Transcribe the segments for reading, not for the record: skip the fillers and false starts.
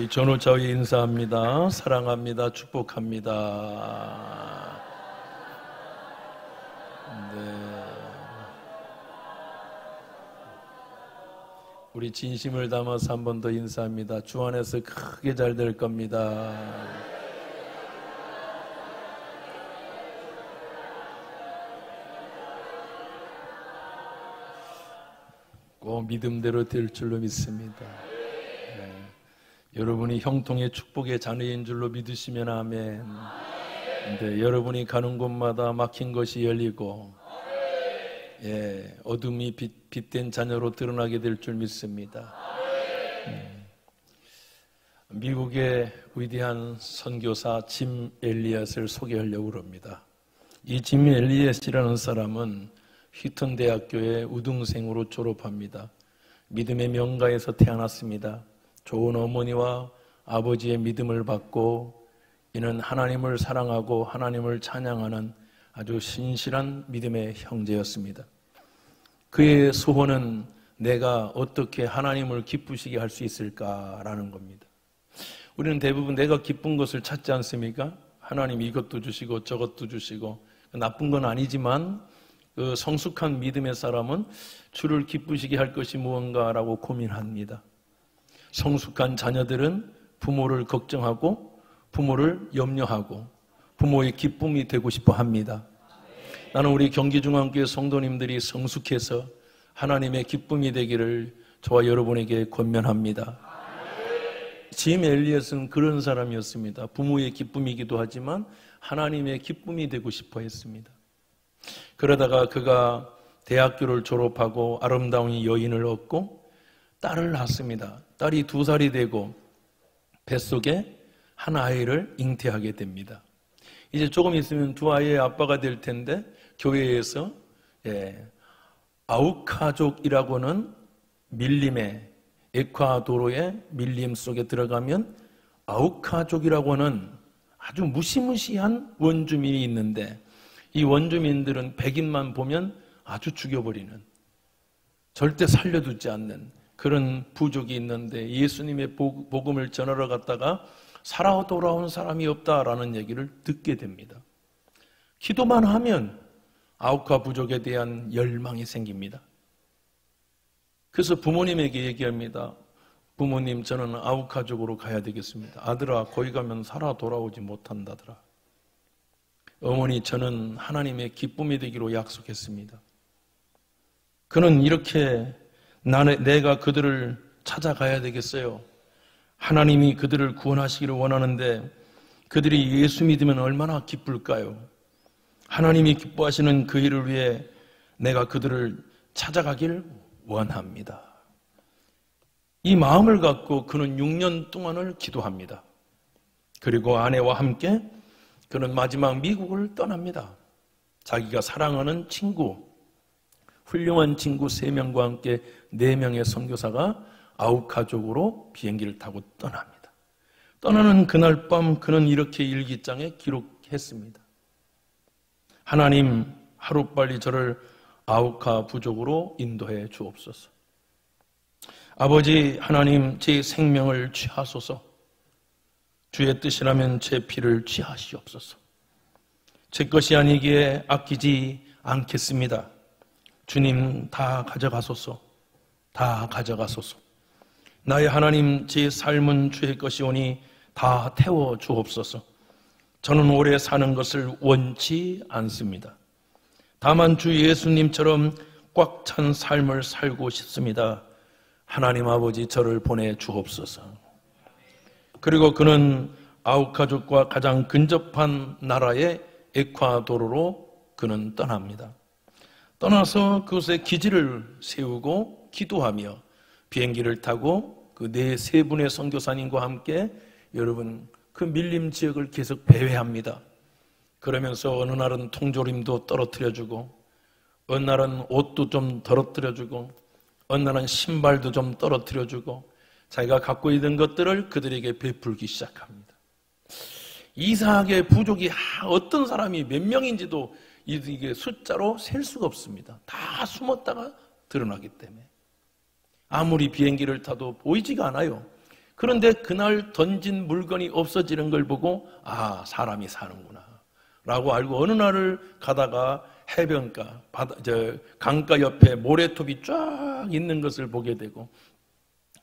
우리 전우자위 인사합니다. 사랑합니다. 축복합니다. 네. 우리 진심을 담아서 한 번 더 인사합니다. 주 안에서 크게 잘 될 겁니다. 꼭 믿음대로 될 줄로 믿습니다. 네. 여러분이 형통의 축복의 자녀인 줄로 믿으시면 아멘. 네, 여러분이 가는 곳마다 막힌 것이 열리고 어둠이 빛된 자녀로 드러나게 될 줄 믿습니다. 미국의 위대한 선교사 짐 엘리엇을 소개하려고 합니다. 이 짐 엘리엇이라는 사람은 휘턴 대학교의 우등생으로 졸업합니다. 믿음의 명가에서 태어났습니다. 좋은 어머니와 아버지의 믿음을 받고 이는 하나님을 사랑하고 하나님을 찬양하는 아주 신실한 믿음의 형제였습니다. 그의 소원은 내가 어떻게 하나님을 기쁘시게 할 수 있을까라는 겁니다. 우리는 대부분 내가 기쁜 것을 찾지 않습니까? 하나님 이것도 주시고 저것도 주시고 나쁜 건 아니지만 그 성숙한 믿음의 사람은 주를 기쁘시게 할 것이 무언가라고 고민합니다. 성숙한 자녀들은 부모를 걱정하고 부모를 염려하고 부모의 기쁨이 되고 싶어 합니다. 나는 우리 경기중앙교회 성도님들이 성숙해서 하나님의 기쁨이 되기를 저와 여러분에게 권면합니다. 짐 엘리엇은 그런 사람이었습니다. 부모의 기쁨이기도 하지만 하나님의 기쁨이 되고 싶어 했습니다. 그러다가 그가 대학교를 졸업하고 아름다운 여인을 얻고 딸을 낳습니다. 딸이 2살이 되고 뱃속에 한 아이를 잉태하게 됩니다. 이제 조금 있으면 두 아이의 아빠가 될 텐데 교회에서 아우카족이라고는 밀림의 에콰도르의 밀림 속에 들어가면 아우카족이라고는 아주 무시무시한 원주민이 있는데 이 원주민들은 백인만 보면 아주 죽여버리는, 절대 살려두지 않는 그런 부족이 있는데 예수님의 복음을 전하러 갔다가 살아 돌아온 사람이 없다라는 얘기를 듣게 됩니다. 기도만 하면 아우카 부족에 대한 열망이 생깁니다. 그래서 부모님에게 얘기합니다. 부모님, 저는 아우카족으로 가야 되겠습니다. 아들아, 거기 가면 살아 돌아오지 못한다더라. 어머니, 저는 하나님의 기쁨이 되기로 약속했습니다. 그는 이렇게 내가 그들을 찾아가야 되겠어요. 하나님이 그들을 구원하시기를 원하는데 그들이 예수 믿으면 얼마나 기쁠까요? 하나님이 기뻐하시는 그 일을 위해 내가 그들을 찾아가길 원합니다. 이 마음을 갖고 그는 6년 동안을 기도합니다. 그리고 아내와 함께 그는 마지막 미국을 떠납니다. 자기가 사랑하는 친구, 훌륭한 친구 3명과 함께 4명의 선교사가 아우카족으로 비행기를 타고 떠납니다. 떠나는 그날 밤 그는 이렇게 일기장에 기록했습니다. 하나님, 하루빨리 저를 아우카 부족으로 인도해 주옵소서. 아버지 하나님, 제 생명을 취하소서. 주의 뜻이라면 제 피를 취하시옵소서. 제 것이 아니기에 아끼지 않겠습니다. 주님, 다 가져가소서. 다 가져가소서. 나의 하나님, 제 삶은 주의 것이오니 다 태워 주옵소서. 저는 오래 사는 것을 원치 않습니다. 다만 주 예수님처럼 꽉 찬 삶을 살고 싶습니다. 하나님 아버지, 저를 보내 주옵소서. 그리고 그는 아우카족과 가장 근접한 나라의 에콰도르로 그는 떠납니다. 떠나서 그곳에 기지를 세우고 기도하며 비행기를 타고 그 3분의 선교사님과 함께 여러분 그 밀림 지역을 계속 배회합니다. 그러면서 어느 날은 통조림도 떨어뜨려주고 어느 날은 옷도 좀 떨어뜨려주고 어느 날은 신발도 좀 떨어뜨려주고 자기가 갖고 있는 것들을 그들에게 베풀기 시작합니다. 이상하게 부족이 어떤 사람이 몇 명인지도 이게 숫자로 셀 수가 없습니다. 다 숨었다가 드러나기 때문에 아무리 비행기를 타도 보이지가 않아요. 그런데 그날 던진 물건이 없어지는 걸 보고 아, 사람이 사는구나 라고 알고 어느 날을 가다가 해변가, 강가 옆에 모래톱이 쫙 있는 것을 보게 되고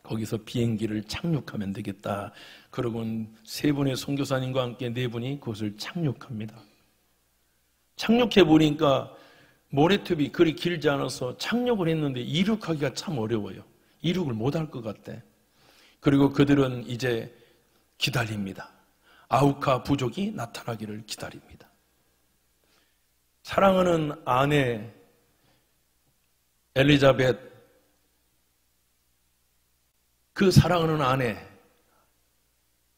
거기서 비행기를 착륙하면 되겠다. 그러고는 세 분의 선교사님과 함께 네 분이 그것을 착륙합니다. 착륙해 보니까 모래톱이 그리 길지 않아서 착륙을 했는데 이륙하기가 참 어려워요. 이륙을 못할 것 같대. 그리고 그들은 이제 기다립니다. 아우카 부족이 나타나기를 기다립니다. 사랑하는 아내 엘리자벳, 그 사랑하는 아내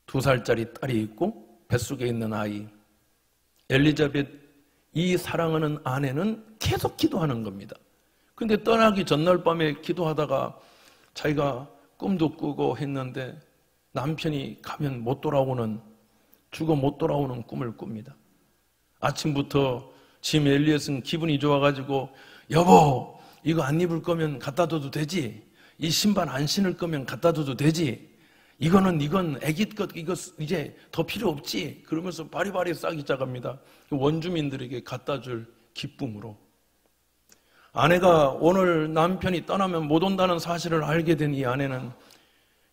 2살짜리 딸이 있고 뱃속에 있는 아이 엘리자벳, 이 사랑하는 아내는 계속 기도하는 겁니다. 근데 떠나기 전날 밤에 기도하다가 자기가 꿈도 꾸고 했는데 남편이 가면 못 돌아오는, 죽어 못 돌아오는 꿈을 꿉니다. 아침부터 짐 엘리엇은 기분이 좋아가지고 여보, 이거 안 입을 거면 갖다 둬도 되지? 이 신발 안 신을 거면 갖다 둬도 되지? 이건 애기 것, 이거 이제 더 필요 없지? 그러면서 바리바리 싸기 시작합니다. 원주민들에게 갖다 줄 기쁨으로. 아내가 오늘 남편이 떠나면 못 온다는 사실을 알게 된 이 아내는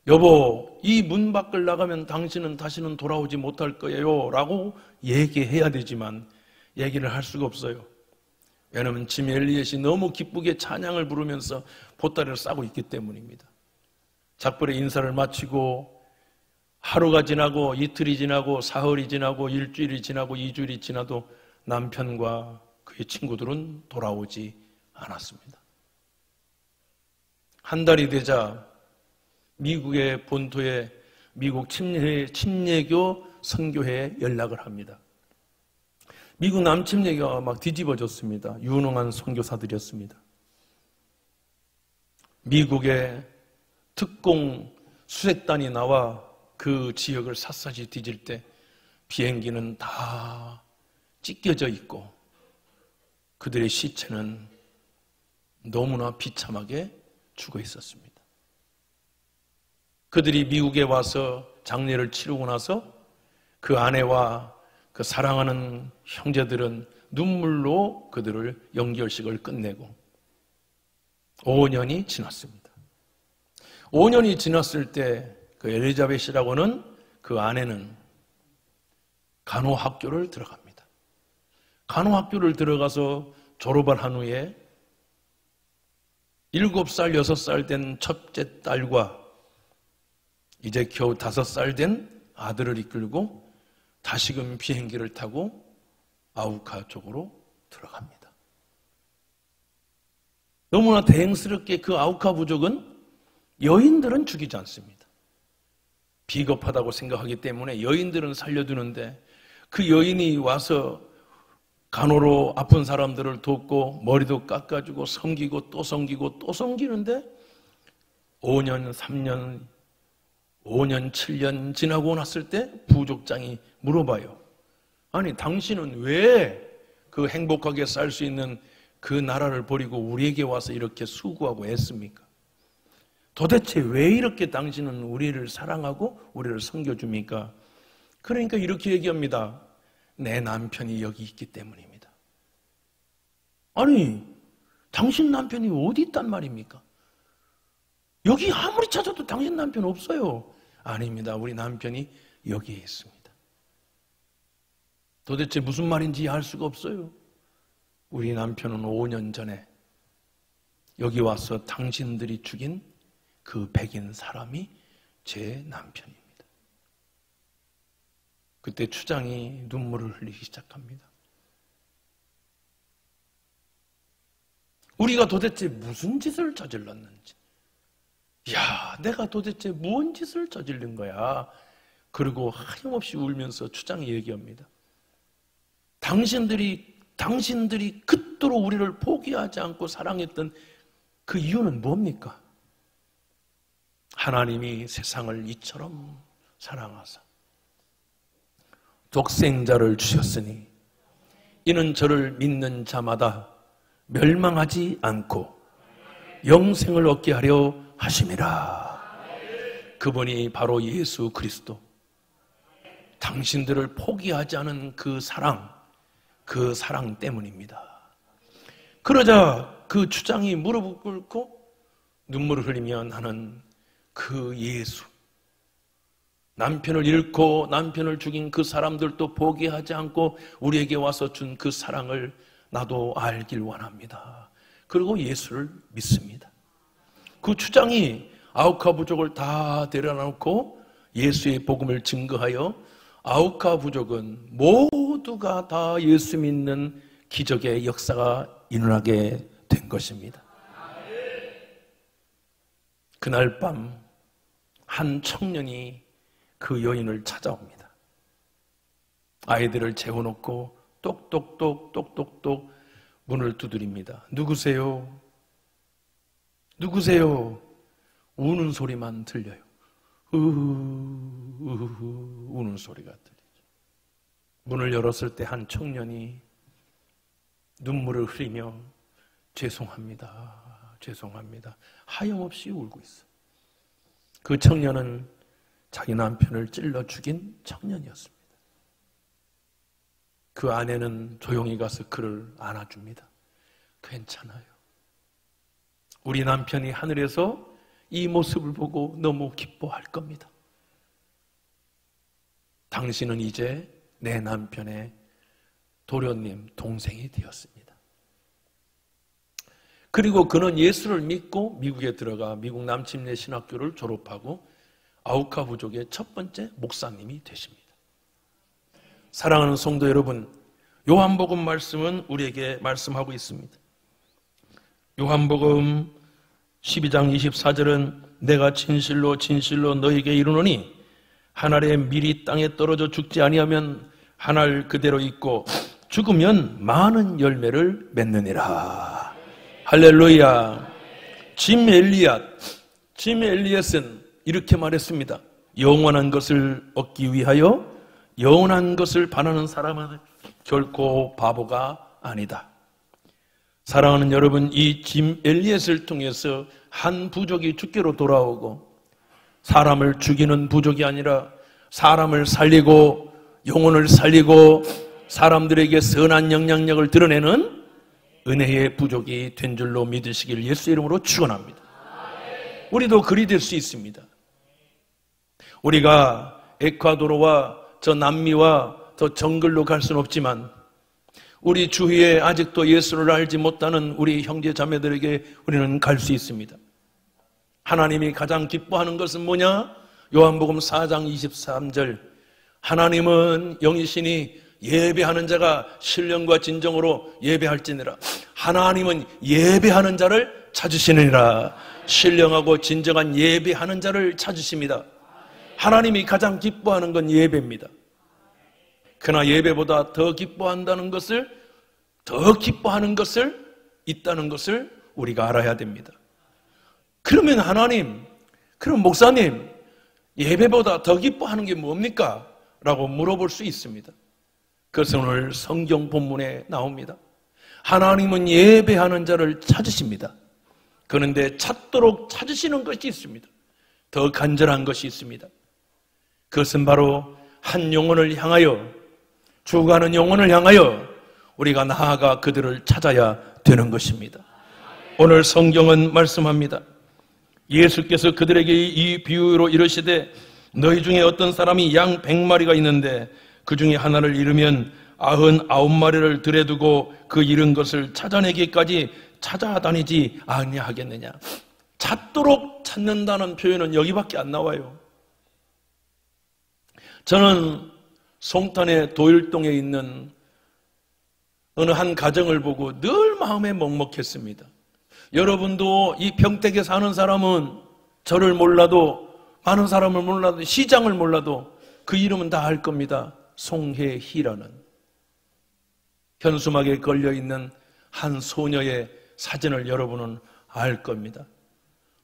여보, 이 문 밖을 나가면 당신은 다시는 돌아오지 못할 거예요 라고 얘기해야 되지만 얘기를 할 수가 없어요. 왜냐하면 짐 엘리엇이 너무 기쁘게 찬양을 부르면서 보따리를 싸고 있기 때문입니다. 작별의 인사를 마치고 하루가 지나고 이틀이 지나고 사흘이 지나고 일주일이 지나고 2주일이 지나도 남편과 그의 친구들은 돌아오지 않았습니다. 한 달이 되자 미국의 본토에 미국 침례교 선교회에 연락을 합니다. 미국 남침례교가 막 뒤집어졌습니다. 유능한 선교사들이었습니다. 미국의 특공 수색단이 나와 그 지역을 샅샅이 뒤질 때 비행기는 다 찢겨져 있고 그들의 시체는 너무나 비참하게 죽어 있었습니다. 그들이 미국에 와서 장례를 치르고 나서 그 아내와 그 사랑하는 형제들은 눈물로 그들을 영결식을 끝내고 5년이 지났습니다. 5년이 지났을 때 그 엘리자벳이라고는 그 아내는 간호학교를 들어갑니다. 간호학교를 들어가서 졸업을 한 후에 7살, 6살 된 첫째 딸과 이제 겨우 5살 된 아들을 이끌고 다시금 비행기를 타고 아우카 쪽으로 들어갑니다. 너무나 다행스럽게 그 아우카 부족은 여인들은 죽이지 않습니다. 비겁하다고 생각하기 때문에 여인들은 살려두는데 그 여인이 와서 간호로 아픈 사람들을 돕고 머리도 깎아주고 섬기고 또 섬기고 또 섬기는데 5년, 3년, 5년, 7년 지나고 났을 때 부족장이 물어봐요. 아니, 당신은 왜 그 행복하게 살 수 있는 그 나라를 버리고 우리에게 와서 이렇게 수고하고 애씁니까? 도대체 왜 이렇게 당신은 우리를 사랑하고 우리를 섬겨줍니까? 그러니까 이렇게 얘기합니다. 내 남편이 여기 있기 때문입니다. 아니, 당신 남편이 어디 있단 말입니까? 여기 아무리 찾아도 당신 남편 없어요. 아닙니다. 우리 남편이 여기에 있습니다. 도대체 무슨 말인지 알 수가 없어요. 우리 남편은 5년 전에 여기 와서 당신들이 죽인 그 백인 사람이 제 남편입니다. 그때 추장이 눈물을 흘리기 시작합니다. 우리가 도대체 무슨 짓을 저질렀는지, 야, 내가 도대체 무슨 짓을 저지른 거야? 그리고 하염없이 울면서 추장이 얘기합니다. 당신들이 그토록 우리를 포기하지 않고 사랑했던 그 이유는 뭡니까? 하나님이 세상을 이처럼 사랑하사 독생자를 주셨으니 이는 저를 믿는 자마다 멸망하지 않고 영생을 얻게 하려 하심이라. 그분이 바로 예수 그리스도. 당신들을 포기하지 않은 그 사랑 때문입니다. 그러자 그 주장이 무릎을 꿇고 눈물을 흘리며 나는 그 예수, 남편을 잃고 남편을 죽인 그 사람들도 포기하지 않고 우리에게 와서 준 그 사랑을 나도 알길 원합니다. 그리고 예수를 믿습니다. 그 주장이 아우카 부족을 다 데려놓고 예수의 복음을 증거하여 아우카 부족은 모두가 다 예수 믿는 기적의 역사가 일어나게 된 것입니다. 그날 밤 한 청년이 그 여인을 찾아옵니다. 아이들을 재워놓고 똑똑똑 문을 두드립니다. 누구세요? 누구세요? 우는 소리만 들려요. 우는 소리가 들리죠. 문을 열었을 때 한 청년이 눈물을 흘리며 죄송합니다. 죄송합니다. 하염없이 울고 있어. 그 청년은 자기 남편을 찔러 죽인 청년이었습니다. 그 아내는 조용히 가서 그를 안아줍니다. 괜찮아요. 우리 남편이 하늘에서 이 모습을 보고 너무 기뻐할 겁니다. 당신은 이제 내 남편의 도련님, 동생이 되었습니다. 그리고 그는 예수를 믿고 미국에 들어가 미국 남침내 신학교를 졸업하고 아우카 부족의 첫 번째 목사님이 되십니다. 사랑하는 성도 여러분, 요한복음 말씀은 우리에게 말씀하고 있습니다. 요한복음 12장 24절은 내가 진실로 진실로 너에게 이르노니 한 알의 밀이 땅에 떨어져 죽지 아니하면 한 알 그대로 있고 죽으면 많은 열매를 맺느니라. 할렐루야. 짐 엘리엇은 이렇게 말했습니다. 영원한 것을 얻기 위하여 영원한 것을 바라는 사람은 결코 바보가 아니다. 사랑하는 여러분, 이 짐 엘리엇을 통해서 한 부족이 주께로 돌아오고 사람을 죽이는 부족이 아니라 사람을 살리고 영혼을 살리고 사람들에게 선한 영향력을 드러내는 은혜의 부족이 된 줄로 믿으시길 예수 이름으로 축원합니다. 우리도 그리 될 수 있습니다. 우리가 에콰도르와 저 남미와 저 정글로 갈 수는 없지만 우리 주위에 아직도 예수를 알지 못하는 우리 형제 자매들에게 우리는 갈 수 있습니다. 하나님이 가장 기뻐하는 것은 뭐냐? 요한복음 4장 23절 하나님은 영이시니 예배하는 자가 신령과 진정으로 예배할지니라. 하나님은 예배하는 자를 찾으시느니라. 신령하고 진정한 예배하는 자를 찾으십니다. 하나님이 가장 기뻐하는 건 예배입니다. 그러나 예배보다 더 기뻐하는 것을 있다는 것을 우리가 알아야 됩니다. 그러면 하나님, 그럼 목사님, 예배보다 더 기뻐하는 게 뭡니까? 라고 물어볼 수 있습니다. 그것은 오늘 성경 본문에 나옵니다. 하나님은 예배하는 자를 찾으십니다. 그런데 찾도록 찾으시는 것이 있습니다. 더 간절한 것이 있습니다. 그것은 바로 한 영혼을 향하여, 죽어가는 영혼을 향하여 우리가 나아가 그들을 찾아야 되는 것입니다. 오늘 성경은 말씀합니다. 예수께서 그들에게 이 비유로 이르시되 너희 중에 어떤 사람이 양 100마리가 있는데 그 중에 하나를 잃으면 99마리를 들여 두고 그 잃은 것을 찾아내기까지 찾아다니지 아니하겠느냐. 찾도록 찾는다는 표현은 여기밖에 안 나와요. 저는 송탄의 도일동에 있는 어느 한 가정을 보고 늘 마음에 먹먹했습니다. 여러분도 이 평택에 사는 사람은 저를 몰라도, 많은 사람을 몰라도, 시장을 몰라도 그 이름은 다 알 겁니다. 송혜희라는 현수막에 걸려있는 한 소녀의 사진을 여러분은 알 겁니다.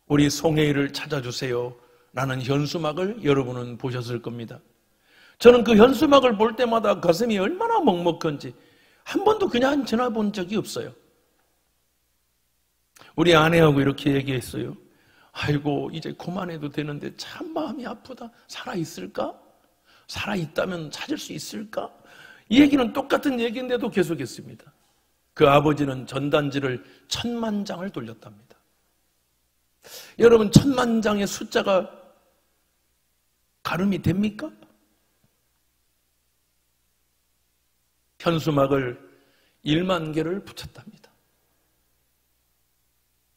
우리 송혜희를 찾아주세요 라는 현수막을 여러분은 보셨을 겁니다. 저는 그 현수막을 볼 때마다 가슴이 얼마나 먹먹한지 한 번도 그냥 지나본 적이 없어요. 우리 아내하고 이렇게 얘기했어요. 아이고 이제 그만해도 되는데 참 마음이 아프다. 살아있을까? 살아있다면 찾을 수 있을까? 이 얘기는 똑같은 얘기인데도 계속했습니다. 그 아버지는 전단지를 1000만 장을 돌렸답니다. 여러분 1000만 장의 숫자가 가늠이 됩니까? 현수막을 1만 개를 붙였답니다.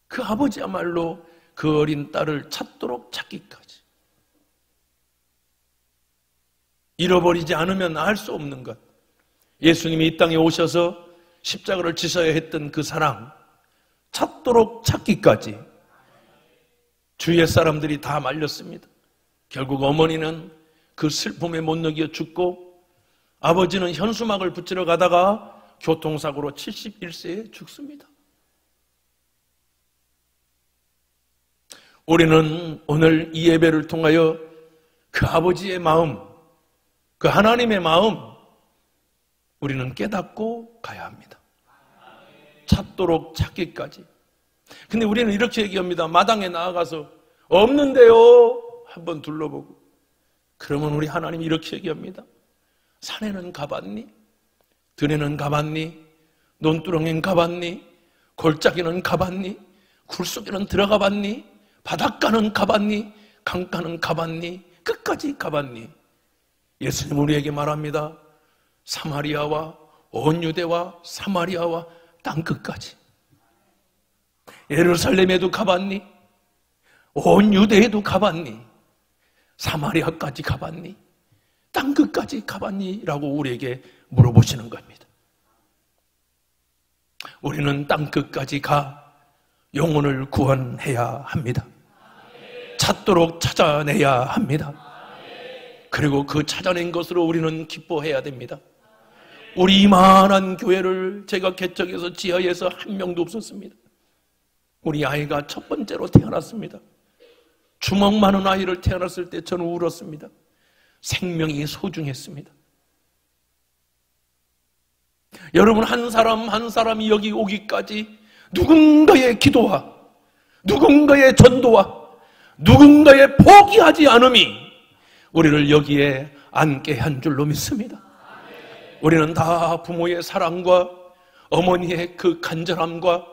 그 아버지야말로 그 어린 딸을 찾도록 찾기까지. 잃어버리지 않으면 알 수 없는 것. 예수님이 이 땅에 오셔서 십자가를 지셔야 했던 그 사랑, 찾도록 찾기까지. 주위의 사람들이 다 말렸습니다. 결국 어머니는 그 슬픔에 못 느껴 죽고 아버지는 현수막을 붙이러 가다가 교통사고로 71세에 죽습니다. 우리는 오늘 이 예배를 통하여 그 아버지의 마음, 그 하나님의 마음, 우리는 깨닫고 가야 합니다. 찾도록 찾기까지. 근데 우리는 이렇게 얘기합니다. 마당에 나아가서 없는데요. 한번 둘러보고. 그러면 우리 하나님이 이렇게 얘기합니다. 산에는 가봤니? 들에는 가봤니? 논두렁엔 가봤니? 골짜기는 가봤니? 굴속에는 들어가 봤니? 바닷가는 가봤니? 강가는 가봤니? 끝까지 가봤니? 예수님 우리에게 말합니다. 사마리아와 온 유대와 사마리아와 땅끝까지. 예루살렘에도 가봤니? 온 유대에도 가봤니? 사마리아까지 가봤니? 땅끝까지 가봤니? 라고 우리에게 물어보시는 겁니다. 우리는 땅끝까지 가 영혼을 구원해야 합니다. 찾도록 찾아내야 합니다. 그리고 그 찾아낸 것으로 우리는 기뻐해야 됩니다. 우리 이만한 교회를 제가 개척해서 지하에서 한 명도 없었습니다. 우리 아이가 첫 번째로 태어났습니다. 주먹 많은 아이를 태어났을 때 저는 울었습니다. 생명이 소중했습니다. 여러분 한 사람 한 사람이 여기 오기까지 누군가의 기도와 누군가의 전도와 누군가의 포기하지 않음이 우리를 여기에 앉게 한 줄로 믿습니다. 우리는 다 부모의 사랑과 어머니의 그 간절함과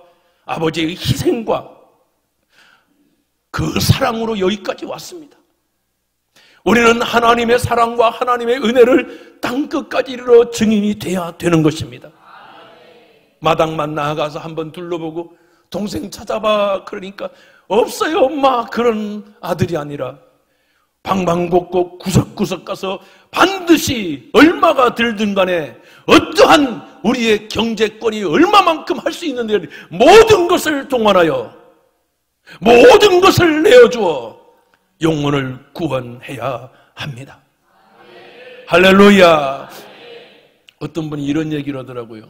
아버지의 희생과 그 사랑으로 여기까지 왔습니다. 우리는 하나님의 사랑과 하나님의 은혜를 땅끝까지 이르러 증인이 돼야 되는 것입니다. 마당만 나아가서 한번 둘러보고 동생 찾아봐 그러니까 없어요 엄마 그런 아들이 아니라 방방곡곡 구석구석 가서 반드시 얼마가 들든 간에 어떠한 우리의 경제권이 얼마만큼 할 수 있는데 모든 것을 동원하여 모든 것을 내어주어 영혼을 구원해야 합니다. 할렐루야. 어떤 분이 이런 얘기를 하더라고요.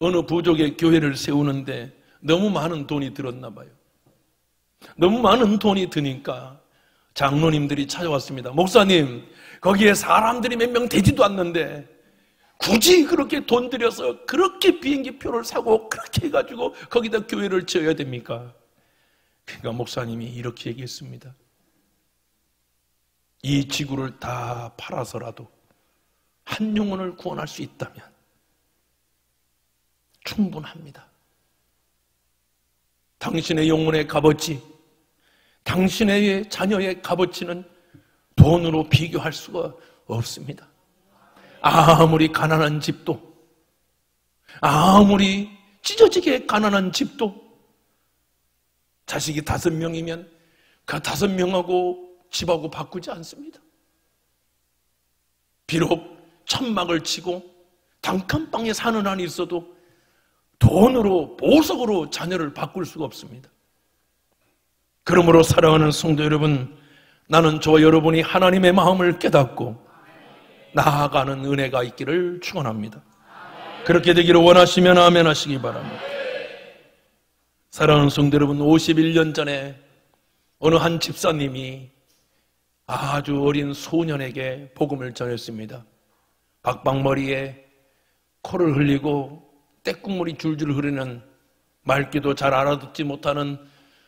어느 부족의 교회를 세우는데 너무 많은 돈이 들었나 봐요. 너무 많은 돈이 드니까 장로님들이 찾아왔습니다. 목사님, 거기에 사람들이 몇 명 되지도 않는데 굳이 그렇게 돈 들여서 그렇게 비행기표를 사고 그렇게 해가지고 거기다 교회를 지어야 됩니까? 그러니까 목사님이 이렇게 얘기했습니다. 이 지구를 다 팔아서라도 한 영혼을 구원할 수 있다면 충분합니다. 당신의 영혼의 값어치, 당신의 자녀의 값어치는 돈으로 비교할 수가 없습니다. 아무리 가난한 집도, 아무리 찢어지게 가난한 집도 자식이 5명이면 그 5명하고 집하고 바꾸지 않습니다. 비록 천막을 치고 단칸방에 사는 한이 있어도 돈으로 보석으로 자녀를 바꿀 수가 없습니다. 그러므로 사랑하는 성도 여러분, 나는 저와 여러분이 하나님의 마음을 깨닫고 나아가는 은혜가 있기를 축원합니다. 그렇게 되기를 원하시면 아멘 하시기 바랍니다. 사랑하는 성도 여러분, 51년 전에 어느 한 집사님이 아주 어린 소년에게 복음을 전했습니다. 박박머리에 코를 흘리고 떼국물이 줄줄 흐르는 맑기도 잘 알아듣지 못하는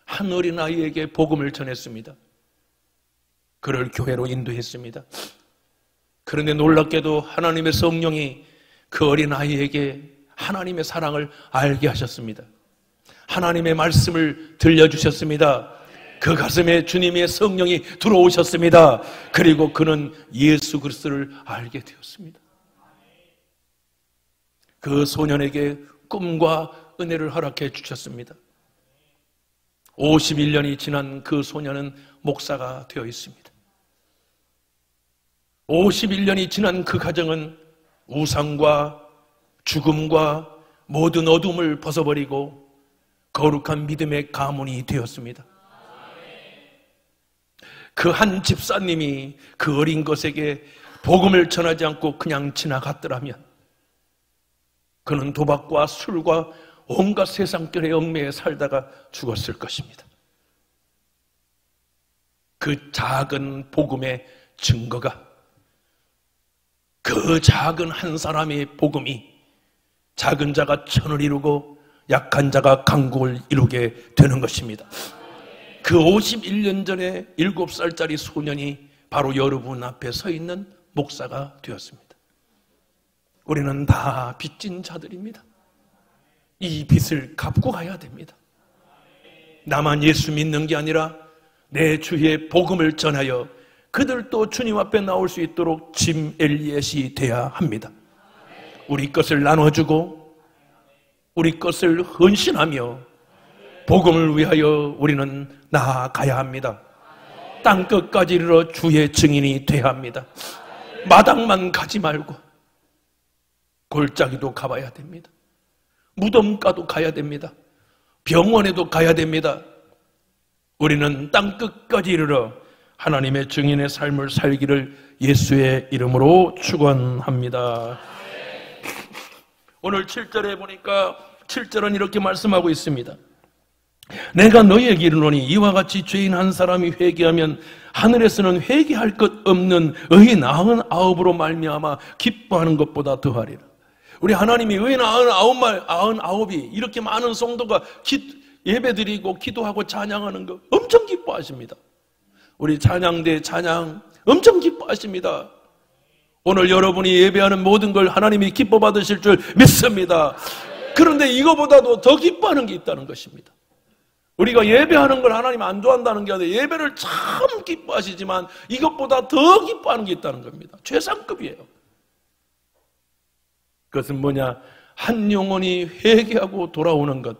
한 어린아이에게 복음을 전했습니다. 그를 교회로 인도했습니다. 그런데 놀랍게도 하나님의 성령이 그 어린아이에게 하나님의 사랑을 알게 하셨습니다. 하나님의 말씀을 들려주셨습니다. 그 가슴에 주님의 성령이 들어오셨습니다. 그리고 그는 예수 그리스도를 알게 되었습니다. 그 소년에게 꿈과 은혜를 허락해 주셨습니다. 51년이 지난 그 소년은 목사가 되어 있습니다. 51년이 지난 그 가정은 우상과 죽음과 모든 어둠을 벗어버리고 거룩한 믿음의 가문이 되었습니다. 그 한 집사님이 그 어린 것에게 복음을 전하지 않고 그냥 지나갔더라면 그는 도박과 술과 온갖 세상결의 얽매에 살다가 죽었을 것입니다. 그 작은 복음의 증거가, 그 작은 한 사람의 복음이 작은 자가 천을 이루고 약한 자가 강국을 이루게 되는 것입니다. 그 51년 전에 7살짜리 소년이 바로 여러분 앞에 서 있는 목사가 되었습니다. 우리는 다 빚진 자들입니다. 이 빚을 갚고 가야 됩니다. 나만 예수 믿는 게 아니라 내 주의 복음을 전하여 그들도 주님 앞에 나올 수 있도록 짐 엘리엇이 돼야 합니다. 우리 것을 나눠주고 우리 것을 헌신하며 복음을 위하여 우리는 나아가야 합니다. 땅끝까지 이르러 주의 증인이 돼야 합니다. 마당만 가지 말고 골짜기도 가봐야 됩니다. 무덤가도 가야 됩니다. 병원에도 가야 됩니다. 우리는 땅끝까지 이르러 하나님의 증인의 삶을 살기를 예수의 이름으로 축원합니다. 오늘 7절에 보니까 7절은 이렇게 말씀하고 있습니다. 내가 너희에게 이르노니 이와 같이 죄인 한 사람이 회개하면 하늘에서는 회개할 것 없는 의인 99으로 말미암아 기뻐하는 것보다 더하리라. 우리 하나님이 의인 99이 이렇게 많은 성도가 예배드리고 기도하고 찬양하는 거 엄청 기뻐하십니다. 우리 찬양대 찬양 엄청 기뻐하십니다. 오늘 여러분이 예배하는 모든 걸 하나님이 기뻐 받으실 줄 믿습니다. 그런데 이거보다도 더 기뻐하는 게 있다는 것입니다. 우리가 예배하는 걸 하나님 안 좋아한다는 게 아니라 예배를 참 기뻐하시지만 이것보다 더 기뻐하는 게 있다는 겁니다. 최상급이에요. 그것은 뭐냐? 한 영혼이 회개하고 돌아오는 것.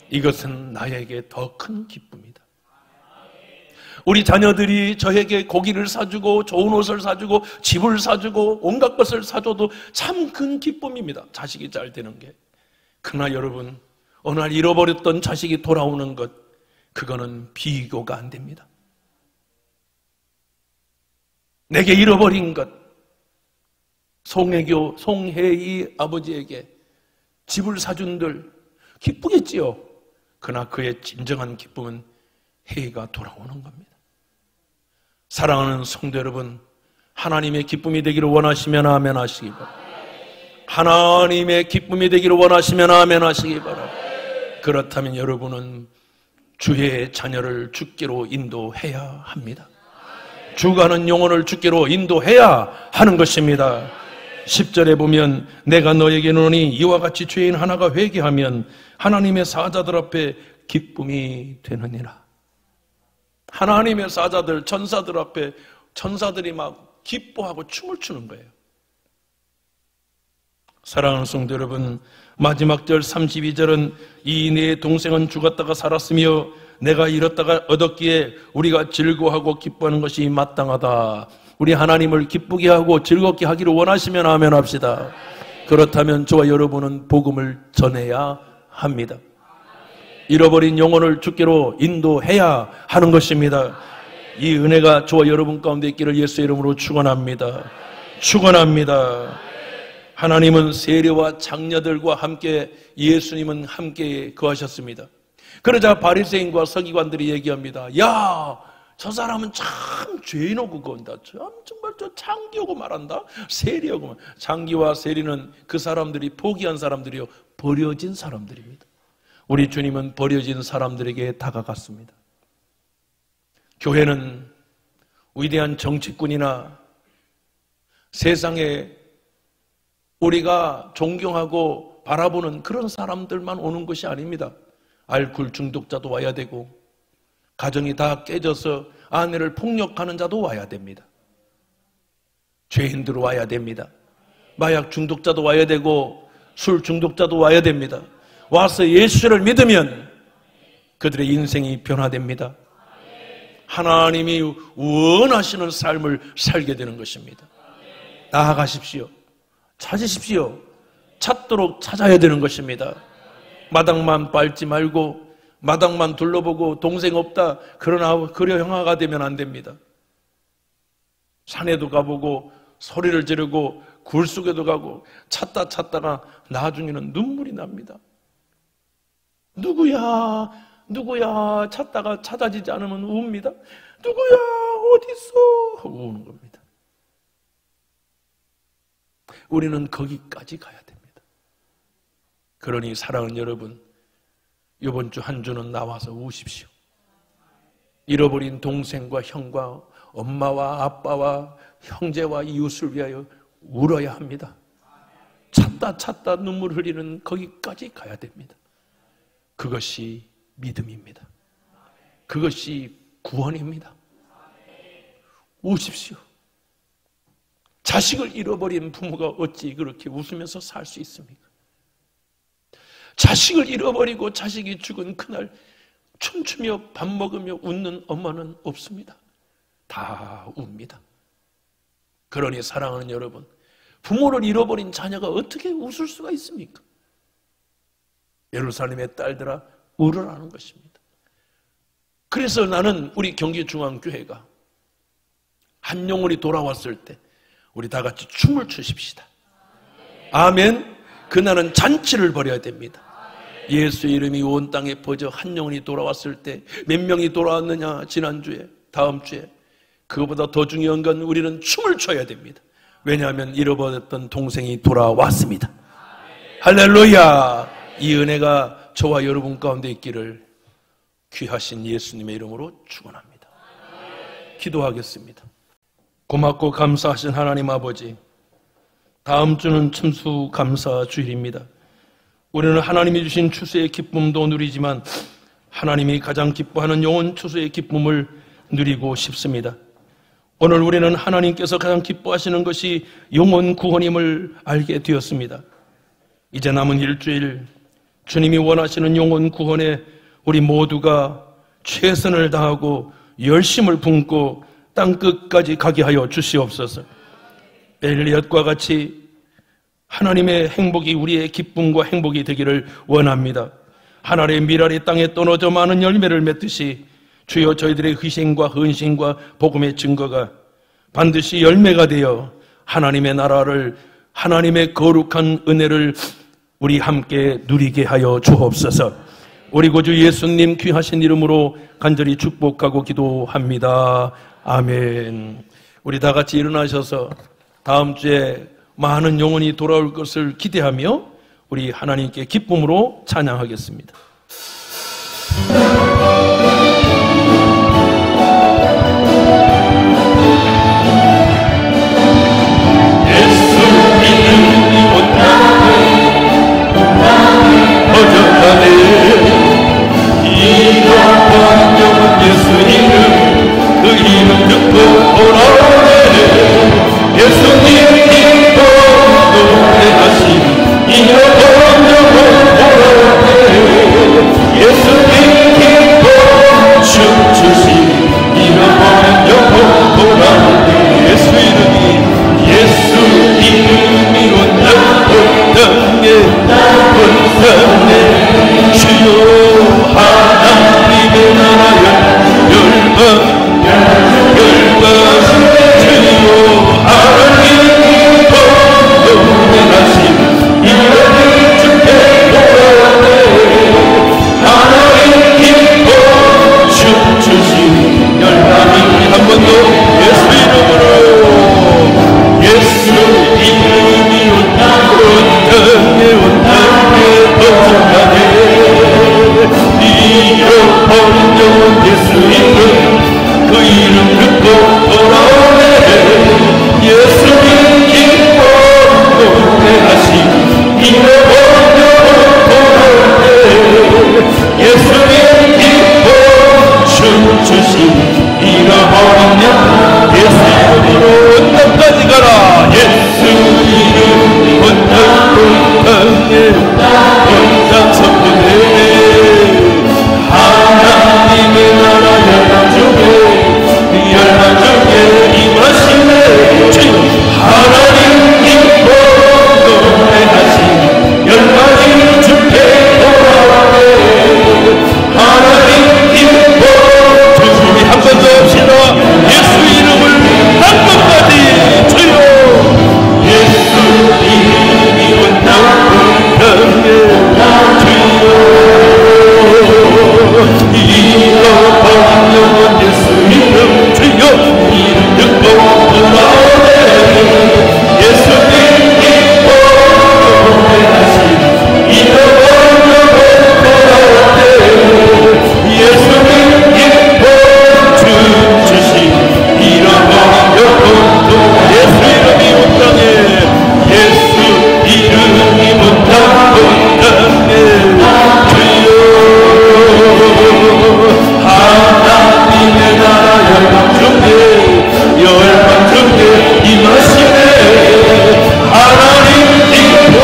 이것은 나에게 더 큰 기쁨이다. 우리 자녀들이 저에게 고기를 사주고 좋은 옷을 사주고 집을 사주고 온갖 것을 사줘도 참 큰 기쁨입니다. 자식이 잘 되는 게. 그러나 여러분, 어느 날 잃어버렸던 자식이 돌아오는 것, 그거는 비교가 안 됩니다. 내게 잃어버린 것, 송혜이 아버지에게 집을 사준들 기쁘겠지요. 그러나 그의 진정한 기쁨은 혜이가 돌아오는 겁니다. 사랑하는 성도 여러분, 하나님의 기쁨이 되기를 원하시면 아멘 하시기 바랍니다. 하나님의 기쁨이 되기를 원하시면 아멘 하시기 바랍니다. 그렇다면 여러분은 주의 자녀를 주께로 인도해야 합니다. 죽어가는 영혼을 주께로 인도해야 하는 것입니다. 10절에 보면 내가 너에게 이르노니 이와 같이 죄인 하나가 회개하면 하나님의 사자들 앞에 기쁨이 되느니라. 하나님의 사자들, 천사들 앞에 천사들이 막 기뻐하고 춤을 추는 거예요. 사랑하는 성도 여러분, 마지막 절 32절은 이 내 동생은 죽었다가 살았으며 내가 잃었다가 얻었기에 우리가 즐거워하고 기뻐하는 것이 마땅하다. 우리 하나님을 기쁘게 하고 즐겁게 하기를 원하시면 아멘 합시다. 그렇다면 저와 여러분은 복음을 전해야 합니다. 잃어버린 영혼을 주께로 인도해야 하는 것입니다. 이 은혜가 저와 여러분 가운데 있기를 예수의 이름으로 축원합니다. 축원합니다. 하나님은 세례와 장녀들과 함께, 예수님은 함께 거하셨습니다. 그러자 바리새인과 서기관들이 얘기합니다. 야, 저 사람은 참 죄인오고 건다. 정말 저 창기오고 말한다. 세리하고 말. 창기와 세리는 그 사람들이 포기한 사람들이요, 버려진 사람들입니다. 우리 주님은 버려진 사람들에게 다가갔습니다. 교회는 위대한 정치꾼이나 세상에 우리가 존경하고 바라보는 그런 사람들만 오는 것이 아닙니다. 알코올 중독자도 와야 되고, 가정이 다 깨져서 아내를 폭력하는 자도 와야 됩니다. 죄인들 와야 됩니다. 마약 중독자도 와야 되고, 술 중독자도 와야 됩니다. 와서 예수를 믿으면 그들의 인생이 변화됩니다. 하나님이 원하시는 삶을 살게 되는 것입니다. 나아가십시오. 찾으십시오. 찾도록 찾아야 되는 것입니다. 마당만 밟지 말고, 마당만 둘러보고 동생 없다 그러나 그려 형아가 되면 안 됩니다. 산에도 가보고 소리를 지르고 굴 속에도 가고 찾다가 나중에는 눈물이 납니다. 누구야 찾다가 찾아지지 않으면 웁니다. 누구야 어딨어 하고 우는 겁니다. 우리는 거기까지 가야 됩니다. 그러니 사랑하는 여러분, 이번 주 한 주는 나와서 우십시오. 잃어버린 동생과 형과 엄마와 아빠와 형제와 이웃을 위하여 울어야 합니다. 찾다 눈물 흘리는 거기까지 가야 됩니다. 그것이 믿음입니다. 그것이 구원입니다. 우십시오. 자식을 잃어버린 부모가 어찌 그렇게 웃으면서 살 수 있습니까? 자식을 잃어버리고 자식이 죽은 그날 춤추며 밥 먹으며 웃는 엄마는 없습니다. 다 웁니다. 그러니 사랑하는 여러분, 부모를 잃어버린 자녀가 어떻게 웃을 수가 있습니까? 예루살렘의 딸들아 울으라는 것입니다. 그래서 나는 우리 경기중앙교회가 한 영혼이 돌아왔을 때 우리 다 같이 춤을 추십시다. 아멘. 그날은 잔치를 벌여야 됩니다. 예수의 이름이 온 땅에 퍼져 한 영혼이 돌아왔을 때 몇 명이 돌아왔느냐, 지난주에, 다음 주에. 그거보다 더 중요한 건 우리는 춤을 춰야 됩니다. 왜냐하면 잃어버렸던 동생이 돌아왔습니다. 할렐루야. 이 은혜가 저와 여러분 가운데 있기를 귀하신 예수님의 이름으로 축원합니다. 기도하겠습니다. 고맙고 감사하신 하나님 아버지, 다음 주는 참수감사 주일입니다. 우리는 하나님이 주신 추수의 기쁨도 누리지만 하나님이 가장 기뻐하는 영혼 추수의 기쁨을 누리고 싶습니다. 오늘 우리는 하나님께서 가장 기뻐하시는 것이 영혼 구원임을 알게 되었습니다. 이제 남은 일주일 주님이 원하시는 영혼 구원에 우리 모두가 최선을 다하고 열심을 품고 땅끝까지 가게 하여 주시옵소서. 엘리엇과 같이 하나님의 행복이 우리의 기쁨과 행복이 되기를 원합니다. 하늘의 밀알이 땅에 떨어져 많은 열매를 맺듯이 주여 저희들의 희생과 헌신과 복음의 증거가 반드시 열매가 되어 하나님의 나라를, 하나님의 거룩한 은혜를 우리 함께 누리게 하여 주옵소서. 우리 구주 예수님 귀하신 이름으로 간절히 축복하고 기도합니다. 아멘. 우리 다 같이 일어나셔서 다음 주에 많은 영혼이 돌아올 것을 기대하며 우리 하나님께 기쁨으로 찬양하겠습니다. 예수 이름, 그 이름 듣고 오라네. 예수님 기뻐 노래하신 이름 먼저 오라네. 예수님 예수님 기뻐 노래하시고 잃어버려 돌아올 때 예수님 기뻐 춤추시고 잃어버리면 예수 이름으로 언덕까지 가라. 예수 이름 언덕 땅에 언덕 선포해. 하나님의 나라 열방 중에 임하시네. 하나님 기뻐 노래하시니 열방이 주께 돌아오네. 하나님 기뻐. 우리 한 번 더 합시다. 예수 이름을 한 번까지 주여. 예수 이름이 온다고 땅에 주여. 잃어버린 영혼 예수 이름 주여. 이름 듣고 돌아오네. 예수님 기뻐 노래하시니 잃어버린 영혼 돌아올 때 예수님 기뻐 춤추시 잃어버린 영혼도 예수 이름이 온 땅에 예수 이름이 온 땅에 주여. 하나님의 나라 열방 중에 임하시네. 하나님 기뻐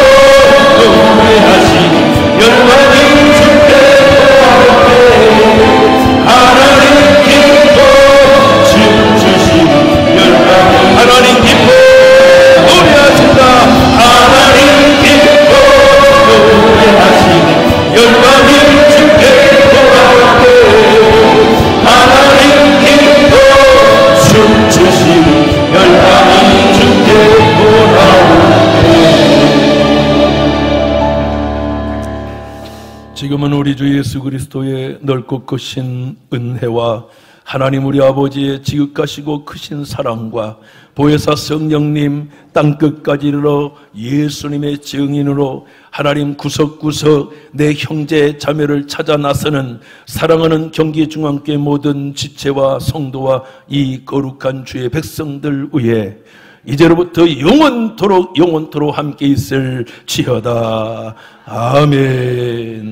노래하시니 열방이 주께 돌아올 때 하나님 기뻐 춤추시니 열방이 하나님 기뻐 노래하신다. 하나님 기뻐 노래하시니 열방이 주께 돌아올 때 하나님 기뻐 춤추시니 열방이 주께 돌아올 때. 지금은 우리 주 예수 그리스도의 넓고 크신 은혜와 하나님 우리 아버지의 지극하시고 크신 사랑과 보혜사 성령님 땅끝까지 이르러 예수님의 증인으로 하나님 구석구석 내 형제 자매를 찾아 나서는 사랑하는 경기중앙교회 모든 지체와 성도와 이 거룩한 주의 백성들 위해 이제로부터 영원토록 함께 있을 지어다. 아멘.